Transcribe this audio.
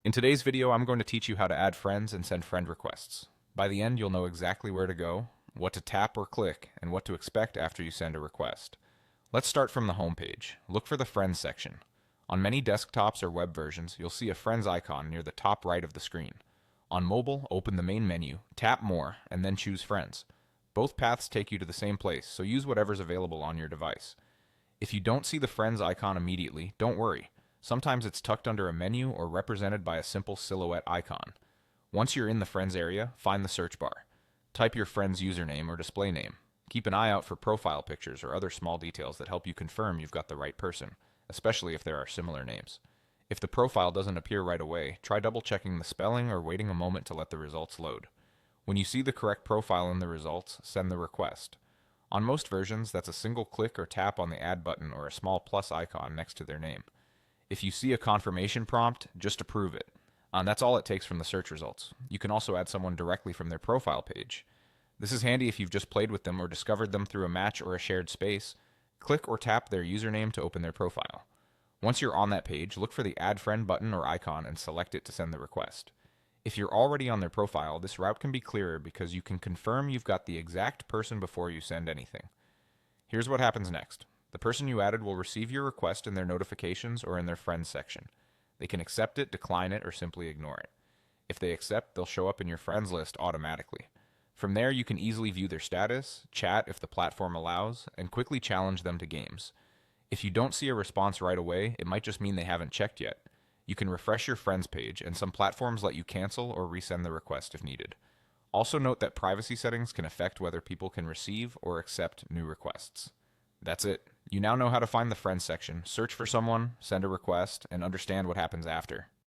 In today's video, I'm going to teach you how to add friends and send friend requests. By the end, you'll know exactly where to go, what to tap or click, and what to expect after you send a request. Let's start from the home page. Look for the Friends section. On many desktops or web versions, you'll see a Friends icon near the top right of the screen. On mobile, open the main menu, tap More, and then choose Friends. Both paths take you to the same place, so use whatever's available on your device. If you don't see the Friends icon immediately, don't worry. Sometimes it's tucked under a menu or represented by a simple silhouette icon. Once you're in the Friends area, find the search bar. Type your friend's username or display name. Keep an eye out for profile pictures or other small details that help you confirm you've got the right person, especially if there are similar names. If the profile doesn't appear right away, try double-checking the spelling or waiting a moment to let the results load. When you see the correct profile in the results, send the request. On most versions, that's a single click or tap on the Add button or a small plus icon next to their name. If you see a confirmation prompt, just approve it. That's all it takes from the search results. You can also add someone directly from their profile page. This is handy if you've just played with them or discovered them through a match or a shared space. Click or tap their username to open their profile. Once you're on that page, look for the Add Friend button or icon and select it to send the request. If you're already on their profile, this route can be clearer because you can confirm you've got the exact person before you send anything. Here's what happens next. The person you added will receive your request in their notifications or in their friends section. They can accept it, decline it, or simply ignore it. If they accept, they'll show up in your friends list automatically. From there, you can easily view their status, chat if the platform allows, and quickly challenge them to games. If you don't see a response right away, it might just mean they haven't checked yet. You can refresh your friends page, and some platforms let you cancel or resend the request if needed. Also note that privacy settings can affect whether people can receive or accept new requests. That's it. You now know how to find the friends section, search for someone, send a request, and understand what happens after.